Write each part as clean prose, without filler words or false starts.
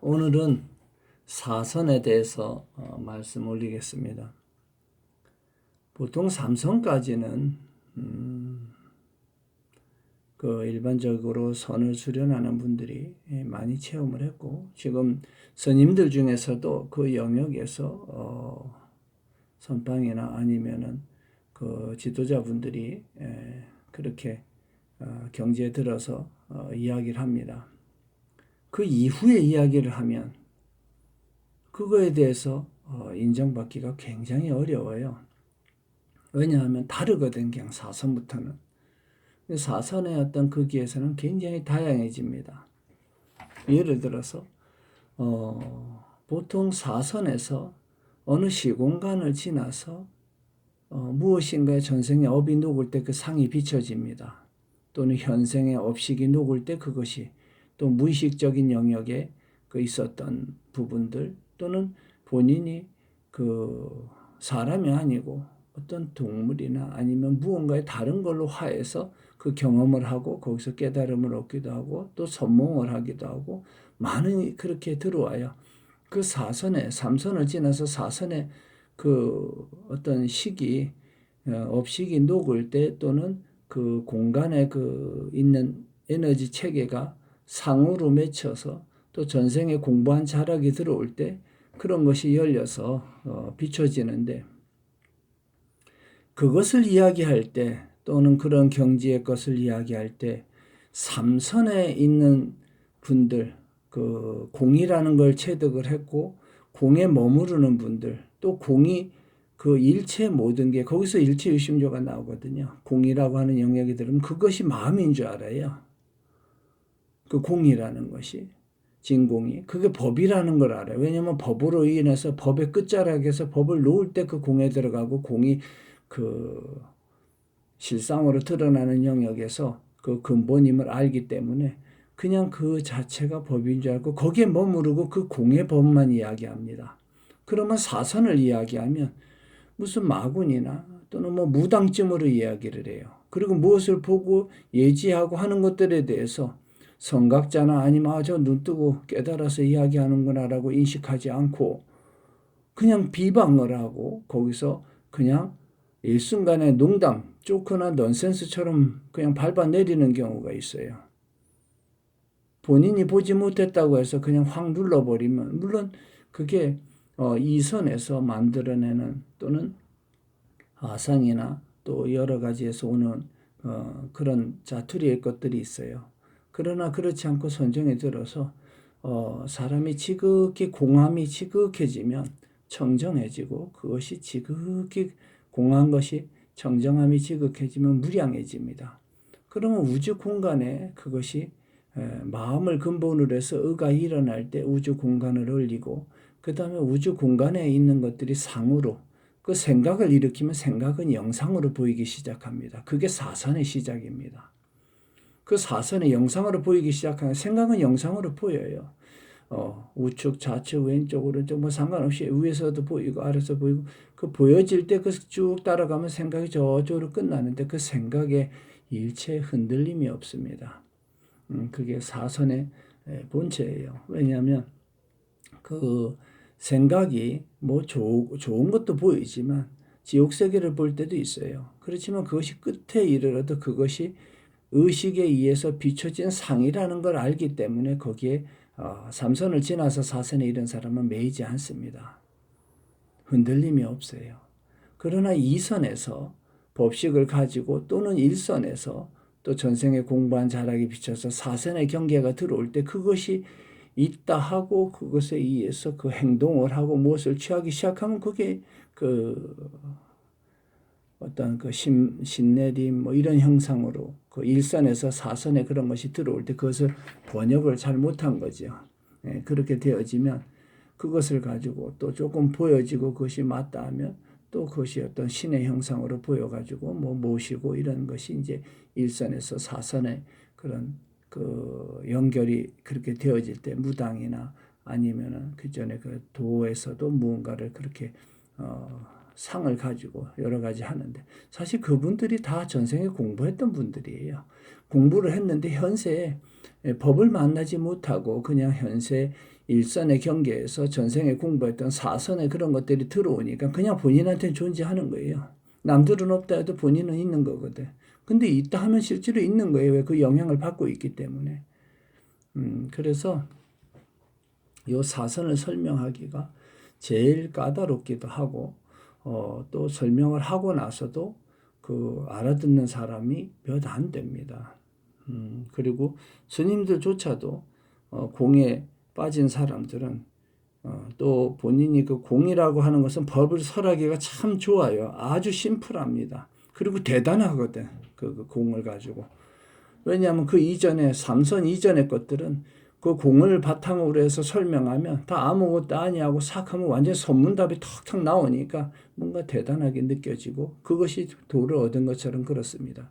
오늘은 사선에 대해서 말씀 올리겠습니다. 보통 삼선까지는 일반적으로 선을 수련하는 분들이 많이 체험을 했고, 지금 스님들 중에서도 그 영역에서 선방이나 아니면은 그 지도자분들이 그렇게 경지에 들어서 이야기를 합니다. 그 이후에 이야기를 하면 그거에 대해서 인정받기가 굉장히 어려워요. 왜냐하면 다르거든, 그냥 사선부터는. 사선의 어떤 거기에서는 굉장히 다양해집니다. 예를 들어서 보통 사선에서 어느 시공간을 지나서 무엇인가의 전생의 업이 녹을 때 그 상이 비춰집니다. 또는 현생의 업식이 녹을 때 그것이 또 무의식적인 영역에 그 있었던 부분들, 또는 본인이 그 사람이 아니고 어떤 동물이나 아니면 무언가의 다른 걸로 화해서 그 경험을 하고 거기서 깨달음을 얻기도 하고 또 선몽을 하기도 하고 많은 그렇게 들어와요. 그 사선에, 삼선을 지나서 사선에 그 어떤 식이 업식이 녹을 때, 또는 그 공간에 그 있는 에너지 체계가 상으로 맺혀서 또 전생에 공부한 자락이 들어올 때 그런 것이 열려서 비춰지는데, 그것을 이야기할 때 또는 그런 경지의 것을 이야기할 때 삼선에 있는 분들, 그 공이라는 걸 체득을 했고 공에 머무르는 분들, 또 공이 그 일체 모든 게 거기서 일체 유심조가 나오거든요. 공이라고 하는 영역이 들으면 그것이 마음인 줄 알아요. 그 공이라는 것이, 진공이, 그게 법이라는 걸 알아요. 왜냐하면 법으로 인해서 법의 끝자락에서 법을 놓을 때 그 공에 들어가고, 공이 그 실상으로 드러나는 영역에서 그 근본임을 알기 때문에 그냥 그 자체가 법인 줄 알고 거기에 머무르고 그 공의 법만 이야기합니다. 그러면 사선을 이야기하면 무슨 마군이나 또는 뭐 무당쯤으로 이야기를 해요. 그리고 무엇을 보고 예지하고 하는 것들에 대해서 선각자나 아니면 저 눈 뜨고 깨달아서 이야기하는구나라고 인식하지 않고 그냥 비방을 하고 거기서 그냥 일순간에 농담, 조크나 넌센스처럼 그냥 밟아내리는 경우가 있어요. 본인이 보지 못했다고 해서 그냥 확 눌러버리면, 물론 그게 이선에서 만들어내는 또는 아상이나 또 여러 가지에서 오는 그런 자투리의 것들이 있어요. 그러나 그렇지 않고 선정에 들어서 사람이 지극히 공함이 지극해지면 청정해지고, 그것이 지극히 공한 것이 정정함이 지극해지면 무량해집니다. 그러면 우주 공간에 그것이 마음을 근본으로 해서 의가 일어날 때 우주 공간을 올리고, 그 다음에 우주 공간에 있는 것들이 상으로, 그 생각을 일으키면 생각은 영상으로 보이기 시작합니다. 그게 사선의 시작입니다. 그 사선의 영상으로 보이기 시작하면 생각은 영상으로 보여요. 우측, 좌측, 왼쪽, 오른쪽 뭐 상관없이 위에서도 보이고 아래서 보이고, 그 보여질 때 그 쭉 따라가면 생각이 저쪽으로 끝나는데 그 생각에 일체 흔들림이 없습니다. 그게 사선의 본체예요. 왜냐하면 그 생각이 뭐 좋은 것도 보이지만 지옥 세계를 볼 때도 있어요. 그렇지만 그것이 끝에 이르러도 그것이 의식에 의해서 비춰진 상이라는 걸 알기 때문에 거기에 삼선을 지나서 사선에 이른 사람은 매이지 않습니다. 흔들림이 없어요. 그러나 이선에서 법식을 가지고 또는 일선에서 또 전생에 공부한 자락이 비춰서 사선의 경계가 들어올 때 그것이 있다 하고 그것에 의해서 그 행동을 하고 무엇을 취하기 시작하면 그게 그 어떤 그 신내림 뭐 이런 형상으로 그 일선에서 사선에 그런 것이 들어올 때 그것을 번역을 잘 못한 거죠. 그렇게 되어지면 그것을 가지고 또 조금 보여지고 그것이 맞다 하면 또 그것이 어떤 신의 형상으로 보여가지고 뭐 모시고 이런 것이 이제 일선에서 사선의 그런 그 연결이 그렇게 되어질 때 무당이나 아니면은 그 전에 그 도에서도 무언가를 그렇게 상을 가지고 여러 가지 하는데, 사실 그분들이 다 전생에 공부했던 분들이에요. 공부를 했는데 현세에 법을 만나지 못하고 그냥 현세 일선의 경계에서 전생에 공부했던 사선의 그런 것들이 들어오니까 그냥 본인한테 존재하는 거예요. 남들은 없다 해도 본인은 있는 거거든. 근데 있다 하면 실제로 있는 거예요. 왜? 그 영향을 받고 있기 때문에. 그래서 요 사선을 설명하기가 제일 까다롭기도 하고, 또 설명을 하고 나서도 그 알아듣는 사람이 몇 안 됩니다. 그리고 스님들조차도 공에 빠진 사람들은 또 본인이 그 공이라고 하는 것은 법을 설하기가 참 좋아요. 아주 심플합니다. 그리고 대단하거든. 그 공을 가지고. 왜냐하면 그 이전에 삼선 이전의 것들은 그 공을 바탕으로 해서 설명하면 다 아무것도 아니하고 싹 하면 완전 선문답이 턱턱 나오니까 뭔가 대단하게 느껴지고 그것이 도를 얻은 것처럼 그렇습니다.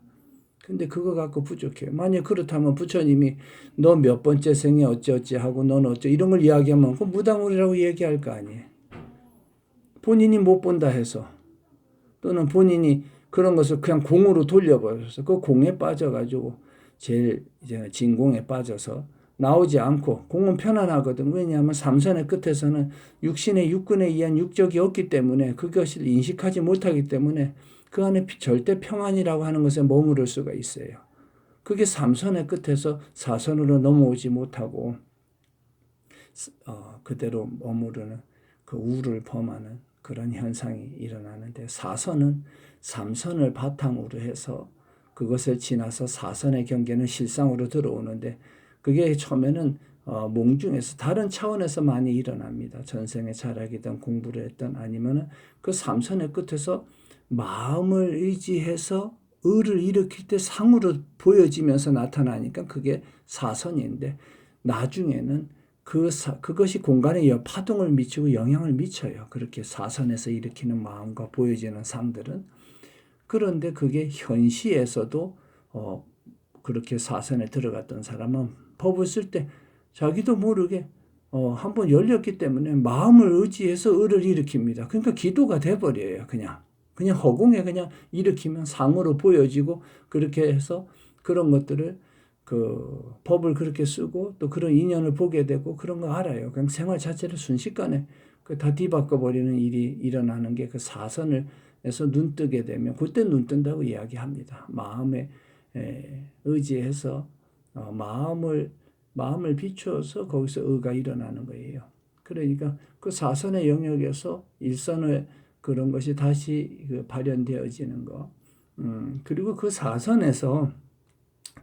근데 그거 갖고 부족해요. 만약 그렇다면 부처님이 너 몇 번째 생에 어찌어찌 하고 너는 어쩌 이런 걸 이야기하면 그 무당물이라고 얘기할 거 아니에요. 본인이 못 본다 해서 또는 본인이 그런 것을 그냥 공으로 돌려버려서 그 공에 빠져가지고 제일 이제 진공에 빠져서 나오지 않고 공은 편안하거든. 왜냐하면 삼선의 끝에서는 육신의 육근에 의한 육적이 없기 때문에 그것을 인식하지 못하기 때문에 그 안에 절대 평안이라고 하는 것에 머무를 수가 있어요. 그게 삼선의 끝에서 사선으로 넘어오지 못하고 그대로 머무르는 그 우를 범하는 그런 현상이 일어나는데 사선은 삼선을 바탕으로 해서 그것을 지나서 사선의 경계는 실상으로 들어오는데 그게 처음에는 몽중에서 다른 차원에서 많이 일어납니다. 전생에 자락이든 공부를 했던 아니면은 그 삼선의 끝에서 마음을 의지해서 의를 일으킬 때 상으로 보여지면서 나타나니까 그게 사선인데 나중에는 그것이 공간에 파동을 미치고 영향을 미쳐요. 그렇게 사선에서 일으키는 마음과 보여지는 상들은. 그런데 그게 현시에서도 그렇게 사선에 들어갔던 사람은 법을 쓸 때 자기도 모르게 한번 열렸기 때문에 마음을 의지해서 의를 일으킵니다. 그러니까 기도가 돼버려요. 그냥 허공에 그냥 일으키면 상으로 보여지고 그렇게 해서 그런 것들을 그 법을 그렇게 쓰고 또 그런 인연을 보게 되고 그런 거 알아요. 그냥 생활 자체를 순식간에 다 뒤바꿔 버리는 일이 일어나는 게 그 사선에서 눈 뜨게 되면 그때 눈 뜬다고 이야기합니다. 마음에 의지해서 마음을 비추어서 거기서 의가 일어나는 거예요. 그러니까 그 사선의 영역에서 일선의 그런 것이 다시 발현되어지는 거. 그리고 그 사선에서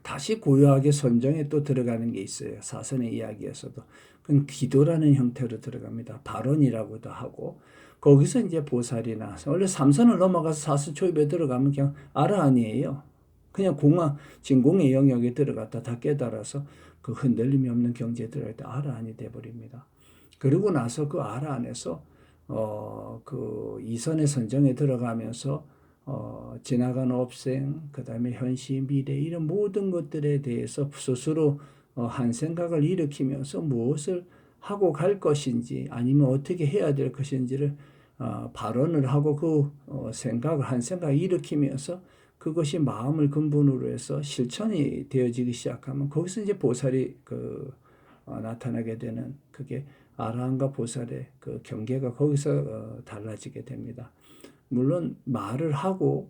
다시 고요하게 선정에 또 들어가는 게 있어요. 사선의 이야기에서도. 그건 기도라는 형태로 들어갑니다. 발언이라고도 하고. 거기서 이제 보살이나, 원래 삼선을 넘어가서 사선 초입에 들어가면 그냥 아라한이에요. 그냥 진공의 영역에 들어갔다 다 깨달아서 그 흔들림이 없는 경지에 들어갈 때 아라한이 돼버립니다. 그리고 나서 그 아라한에서 그 이선의 선정에 들어가면서 지나간 업생, 그 다음에 현시, 미래 이런 모든 것들에 대해서 스스로 한 생각을 일으키면서 무엇을 하고 갈 것인지 아니면 어떻게 해야 될 것인지를 발언을 하고 그 한 생각을 일으키면서 그것이 마음을 근본으로 해서 실천이 되어지기 시작하면 거기서 이제 보살이 나타나게 되는 그게 아라한과 보살의 그 경계가 거기서 달라지게 됩니다. 물론 말을 하고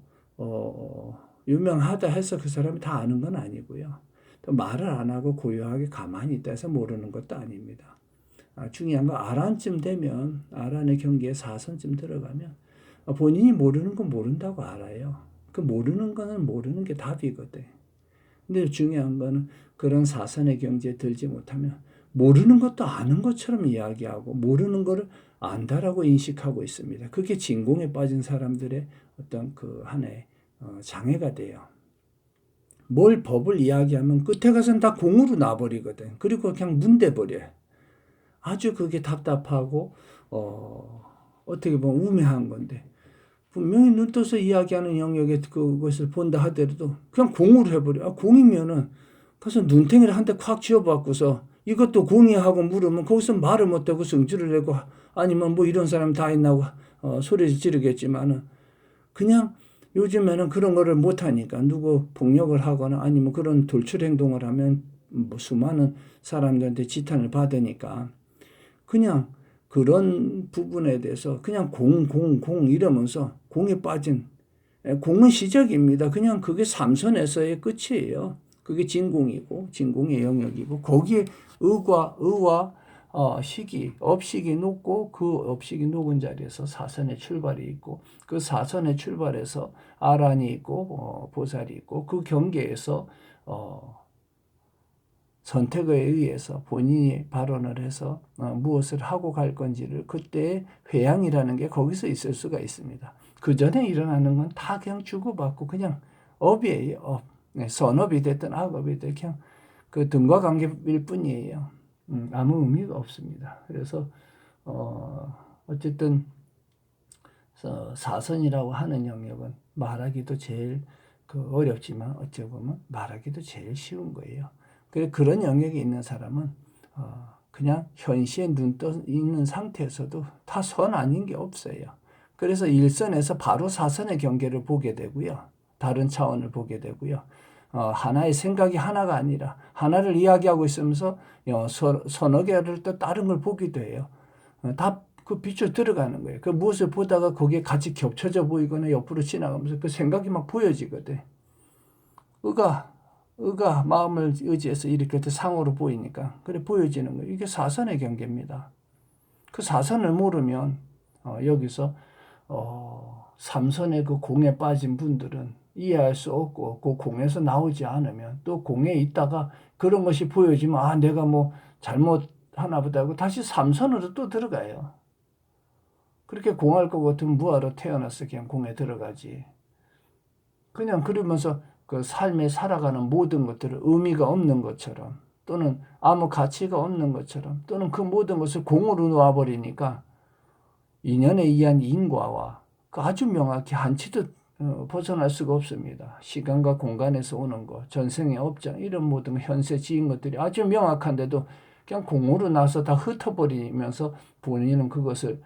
유명하다 해서 그 사람이 다 아는 건 아니고요. 또 말을 안 하고 고요하게 가만히 있다 해서 모르는 것도 아닙니다. 중요한 건 아란쯤 되면 아란의 경계에 사선쯤 들어가면 본인이 모르는 건 모른다고 알아요. 그 모르는 거는 모르는 게 답이거든. 근데 중요한 거는 그런 사선의 경지에 들지 못하면 모르는 것도 아는 것처럼 이야기하고 모르는 거를 안다라고 인식하고 있습니다. 그게 진공에 빠진 사람들의 어떤 그 하나의 장애가 돼요. 뭘 법을 이야기하면 끝에 가서는 다 공으로 나버리거든. 그리고 그냥 문대버려요. 아주 그게 답답하고 어떻게 보면 우매한 건데 분명히 눈 떠서 이야기하는 영역에 그것을 본다 하더라도 그냥 공으로 해버려. 공이면은 가서 눈탱이를 한 대 콱 쥐어받고서 이것도 공이야 하고 물으면 거기서 말을 못하고 성질을 내고 아니면 뭐 이런 사람 다 있나고 소리 지르겠지만은 그냥 요즘에는 그런 거를 못하니까 누구 폭력을 하거나 아니면 그런 돌출 행동을 하면 뭐 수많은 사람들한테 지탄을 받으니까 그냥 그런 부분에 대해서 그냥 공 이러면서 공에 빠진 공은 시작입니다. 그냥 그게 삼선에서의 끝이에요. 그게 진공이고 진공의 영역이고 거기에 의와 식이 업식이 녹고 그 업식이 녹은 자리에서 사선의 출발이 있고 그 사선의 출발에서 아란이 있고 보살이 있고 그 경계에서 선택에 의해서 본인이 발언을 해서 무엇을 하고 갈 건지를 그때 회양이라는 게 거기서 있을 수가 있습니다. 그 전에 일어나는 건 다 그냥 주고받고 그냥 업이에요. 업. 네, 선업이 됐든 악업이 됐든 그냥 그 등과 관계일 뿐이에요. 아무 의미가 없습니다. 그래서 어쨌든 사선이라고 하는 영역은 말하기도 제일 어렵지만 어찌 보면 말하기도 제일 쉬운 거예요. 그런 영역에 있는 사람은 그냥 현시에 눈 떠 있는 상태에서도 다 선 아닌 게 없어요. 그래서 일선에서 바로 사선의 경계를 보게 되고요. 다른 차원을 보게 되고요. 하나의 생각이 하나가 아니라 하나를 이야기하고 있으면서 서너 개를 또 다른 걸 보기도 해요. 다 그 빛으로 들어가는 거예요. 그 무엇을 보다가 거기에 같이 겹쳐져 보이거나 옆으로 지나가면서 그 생각이 막 보여지거든. 의가 마음을 의지해서 이렇게 상으로 보이니까 그래 보여지는 거예요. 이게 사선의 경계입니다. 그 사선을 모르면 여기서 삼선의 그 공에 빠진 분들은 이해할 수 없고 그 공에서 나오지 않으면 또 공에 있다가 그런 것이 보여지면 내가 뭐 잘못 하나 보다 하고 다시 삼선으로 또 들어가요. 그렇게 공할 것 같으면 뭐하러 태어났어 그냥 공에 들어가지. 그냥 그러면서 그 삶에 살아가는 모든 것들을 의미가 없는 것처럼 또는 아무 가치가 없는 것처럼 또는 그 모든 것을 공으로 놓아버리니까 인연에 의한 인과와 아주 명확히 한치도 벗어날 수가 없습니다. 시간과 공간에서 오는 것, 전생의 업장 이런 모든 현세 지은 것들이 아주 명확한데도 그냥 공으로 나서 다 흩어버리면서 본인은 그것을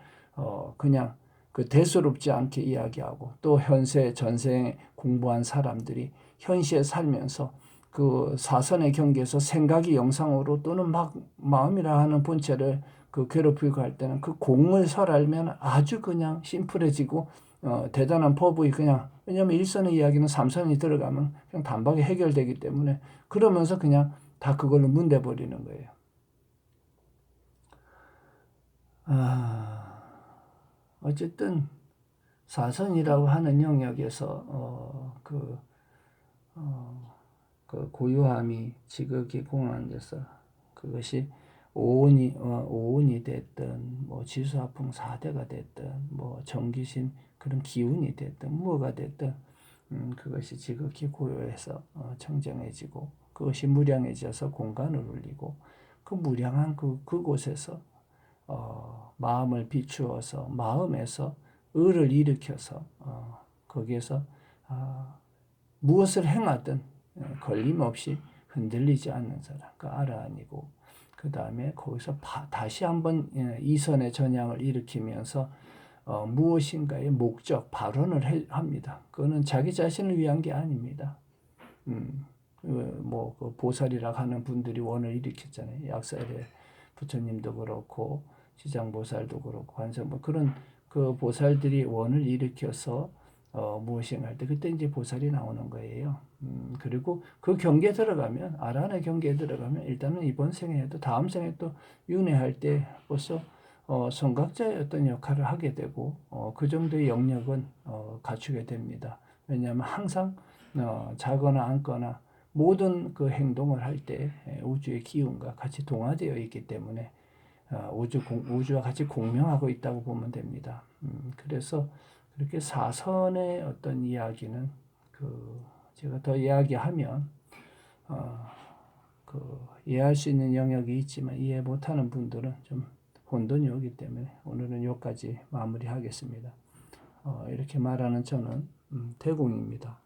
그냥 그 대수롭지 않게 이야기하고 또 현세 전생에 공부한 사람들이 현시에 살면서 그 사선의 경계에서 생각이 영상으로 또는 막 마음이라 하는 본체를 그 괴롭히고 할 때는 그 공을 설알면 아주 그냥 심플해지고 대단한 법이 그냥 왜냐하면 일선의 이야기는 삼선이 들어가면 그냥 단박에 해결되기 때문에 그러면서 그냥 다 그걸로 문대버리는 거예요. 어쨌든 사선이라고 하는 영역에서 그 고요함이 지극히 공황돼서 그것이 오온이 됐든 뭐 지수화풍 4대가 됐든 뭐 정기신 그런 기운이 됐든 뭐가 됐든 그것이 지극히 고요해서 청정해지고 그것이 무량해져서 공간을 울리고 그 무량한 그곳에서 마음을 비추어서 마음에서 의를 일으켜서 거기에서 무엇을 행하든 걸림없이 흔들리지 않는 사람, 그 아라한이고 그 다음에 거기서 다시 한번 이선의 전향을 일으키면서 무엇인가의 목적, 발언을 합니다. 그거는 자기 자신을 위한 게 아닙니다. 그 보살이라고 하는 분들이 원을 일으켰잖아요. 약살의 부처님도 그렇고 지장보살도 그렇고 관세 그런 그 보살들이 원을 일으켜서 무엇인가 할 때 그때 이제 보살이 나오는 거예요. 그리고 그 경계에 들어가면 아란의 경계에 들어가면 일단은 이번 생에도 다음 생에 또 윤회할 때 벌써 성각자의 어떤 역할을 하게 되고 그 정도의 영역은 갖추게 됩니다. 왜냐하면 항상 자거나 앉거나 모든 그 행동을 할 때 우주의 기운과 같이 동화되어 있기 때문에 우주와 같이 공명하고 있다고 보면 됩니다. 그래서 그렇게 사선의 어떤 이야기는 제가 더 이야기하면 이해할 수 있는 영역이 있지만 이해 못하는 분들은 좀 혼돈이 오기 때문에 오늘은 여기까지 마무리하겠습니다. 이렇게 말하는 저는 태공입니다.